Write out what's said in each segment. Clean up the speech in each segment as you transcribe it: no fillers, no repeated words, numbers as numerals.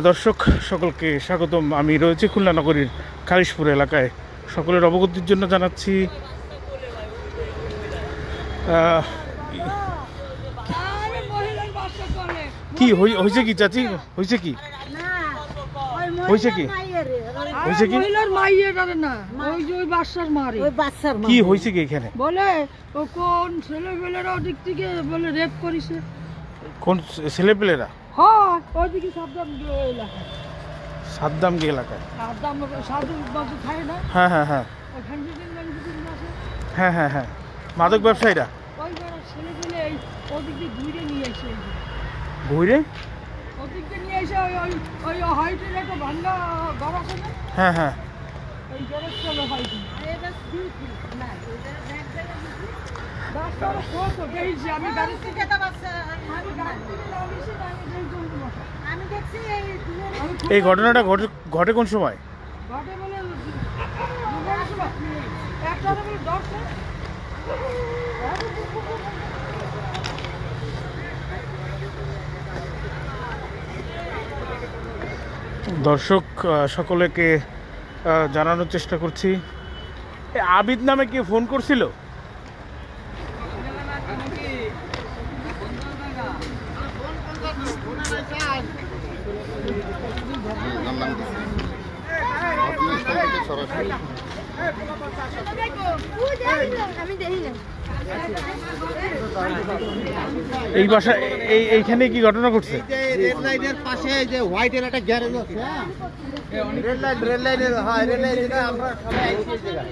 দর্শক সকলকে স্বাগতম। আমি রয়েছি খুলনা নগরীর খালিশপুর এলাকায়। সকলের অবগতির জন্য জানাচ্ছি কি হয়েছে কি চাচি, হয়েছে কি হয়েছে কি হয়েছে কি কি হয়েছে কি এখানে? বলে কোন ছেলেপেলেরা ওদিক থেকে বলে রেপ করেছে। কোন ছেলেপেলেরা? হ্যাঁ ওইদিকে সাদ্দামগি এলাকায়। খায় না। হ্যাঁ হ্যাঁ হ্যাঁ হ্যাঁ হ্যাঁ হ্যাঁ মাদক ব্যবসায়ীরা ওই ছেলেপেলে ওদিক দিয়ে ঘুরে নিয়ে এসে ঘুরে ওদিক দিয়ে নিয়ে এসে ওই ওই ওই হাইটের একটা ভাঙ্গা ঘর আছে না। হ্যাঁ হ্যাঁ ওই ঘরের চলো হাইটে আমি গাড়ি থেকে এই ঘটনাটা ঘটে কোন সময়? ঘটে বলে একটা বলে 10 দর্শক সকলকে জানানোর চেষ্টা করছি, আবিদ নামে কি ফোন করছিল? এই বাসা এইখানে কি ঘটনা ঘটছে? রেড লাইনের পাশে যে হোয়াইট এর একটা গ্যারেজ আছে। রেড লাইনের হ্যাঁ রেড লাইন আমরা সবাই একই জায়গায়।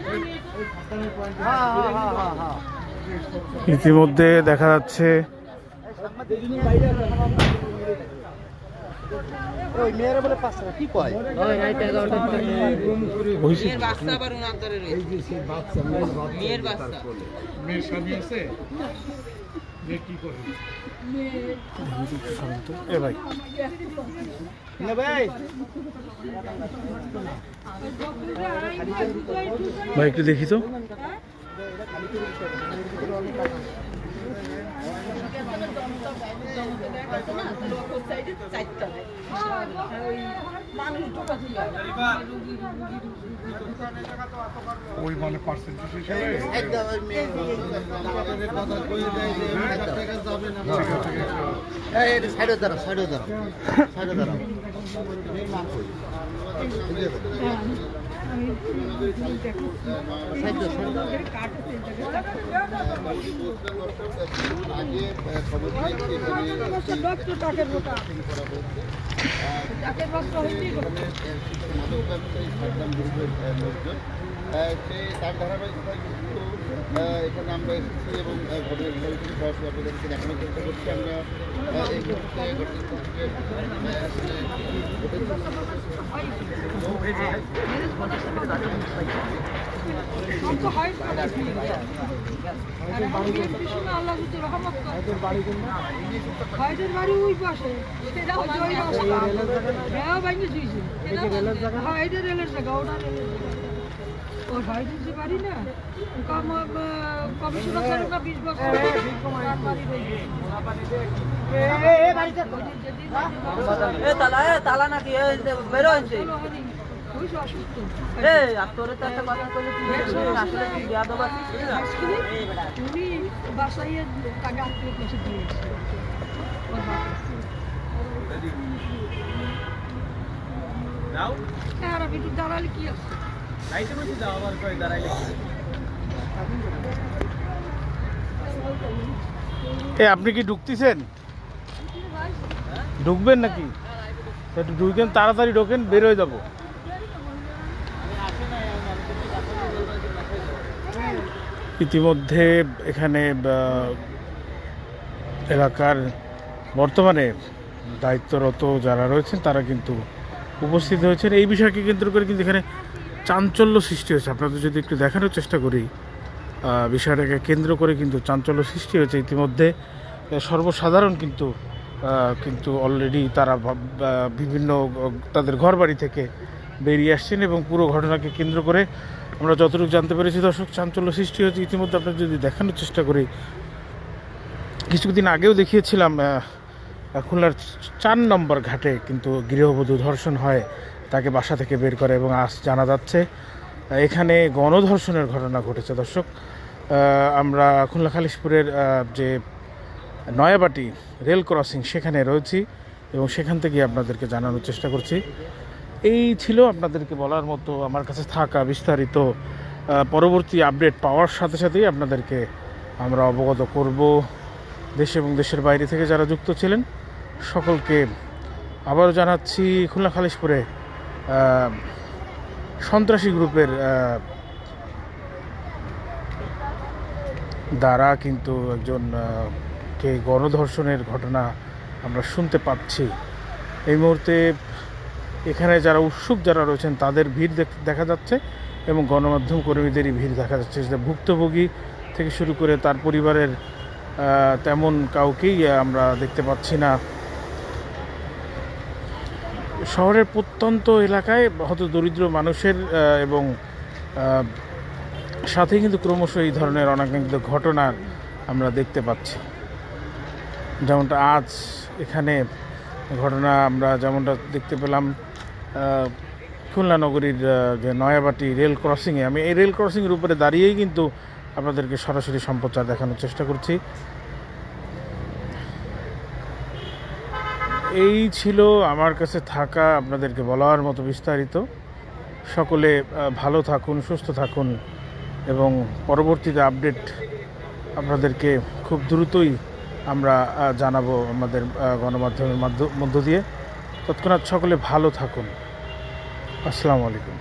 ইতিমধ্যে দেখা যাচ্ছে ওই মেয়েরা বলে 5 টাকা কি কয়? ওই রাইট 11টা মেয়ের বাচ্চা আবার ওনার ধরে রয়েছে। এই যে সেই বাচ্চা মেয়ের বাচ্চা মেয়ের স্বামী আছে যে কি করে এ ভাই না ভাই ভাই একটু দেখি তো। ওই মানে পার্সেন্টেজ হিসেবে একদম ওই মেয়ে কথা কই দেয় যে টাকা যাবে না। এই সাইডে দাঁড়াও সাইডে দাঁড়াও সাইডে দাঁড়াও এই মার কই সাইডে আগে খবর দিয়েছি ডক্টর টাকের মোটা টাকের বস্তা হইছে তার ধারাবাহিকতায় কিন্তু এখানে আমরা এসেছি এবং ঘটনাস্থল থেকে সরাসরি আপনাদেরকে দেখানোর চেষ্টা করছি। আমরা এই মুহূর্তে বাড়ি ওই পাশে রেলের জায়গা ওটা ওর ভাইদের যে বাড়ি না কবে শুরু করে না 20 বছর তালা নাকি বেরো হয়েছে। উনি বাসায় টাকা আত্মীয় কাছে দিয়েছে আর আমি একটু দাঁড়ালে কি আছে আপনি কি ঢুকতেছেন? ঢুকবেন নাকি? একটু ঢুকেন, তাড়াতাড়ি ঢোকেন, বের হয়ে যাবো। ইতিমধ্যে এখানে এলাকার বর্তমানে দায়িত্বরত যারা রয়েছেন তারা কিন্তু উপস্থিত হয়েছেন। এই বিষয়কে কেন্দ্র করে কিন্তু এখানে চাঞ্চল্য সৃষ্টি হয়েছে। আপনাদের যদি একটু দেখানোর চেষ্টা করি, বিষয়টাকে কেন্দ্র করে কিন্তু চাঞ্চল্য সৃষ্টি হয়েছে। ইতিমধ্যে সর্বসাধারণ কিন্তু অলরেডি তারা বিভিন্ন তাদের ঘর বাড়ি থেকে বেরিয়ে আসছেন এবং পুরো ঘটনাকে কেন্দ্র করে আমরা যতটুকু জানতে পেরেছি দর্শক চাঞ্চল্য সৃষ্টি হয়েছে। ইতিমধ্যে আপনাদের যদি দেখানোর চেষ্টা করি, কিছুদিন আগেও দেখিয়েছিলাম খুলনার 4 নম্বর ঘাটে কিন্তু গৃহবধূ ধর্ষণ হয়, তাকে বাসা থেকে বের করে এবং আজ জানা যাচ্ছে এখানে গণধর্ষণের ঘটনা ঘটেছে। দর্শক, আমরা খুলনা খালিশপুরের যে নয়াবাটি রেল ক্রসিং সেখানে রয়েছি এবং সেখান থেকে আপনাদেরকে জানানোর চেষ্টা করছি। এই ছিল আপনাদেরকে বলার মতো আমার কাছে থাকা বিস্তারিত। পরবর্তী আপডেট পাওয়ার সাথে সাথেই আপনাদেরকে আমরা অবগত করব। দেশ এবং দেশের বাইরে থেকে যারা যুক্ত ছিলেন সকলকে আবারও জানাচ্ছি, খুলনা খালিশপুরে সন্ত্রাসী গ্রুপের দ্বারা কিন্তু একজন কে গণধর্ষণের ঘটনা আমরা শুনতে পাচ্ছি। এই মুহূর্তে এখানে যারা উৎসুক যারা রয়েছেন তাদের ভিড় দেখা যাচ্ছে এবং গণমাধ্যম কর্মীদেরই ভিড় দেখা যাচ্ছে। যে ভুক্তভোগী থেকে শুরু করে তার পরিবারের তেমন কাউকেই আমরা দেখতে পাচ্ছি না। শহরের প্রত্যন্ত এলাকায় হয়তো দরিদ্র মানুষের এবং সাথে কিন্তু ক্রমশ এই ধরনের অনাকাঙ্ক্ষিত ঘটনা আমরা দেখতে পাচ্ছি। যেমনটা আজ এখানে ঘটনা আমরা যেমনটা দেখতে পেলাম খুলনা নগরীর যে নয়াবাটি রেল ক্রসিংয়ে। আমি এই রেল ক্রসিংয়ের উপরে দাঁড়িয়েই কিন্তু আপনাদেরকে সরাসরি সম্প্রচার দেখানোর চেষ্টা করছি। এই ছিল আমার কাছে থাকা আপনাদেরকে বলার মতো বিস্তারিত। সকলে ভালো থাকুন, সুস্থ থাকুন এবং পরবর্তীতে আপডেট আপনাদেরকে খুব দ্রুতই আমরা জানাবো আমাদের গণমাধ্যমের মধ্য দিয়ে। তৎক্ষণাৎ সকলে ভালো থাকুন। আসসালামু আলাইকুম।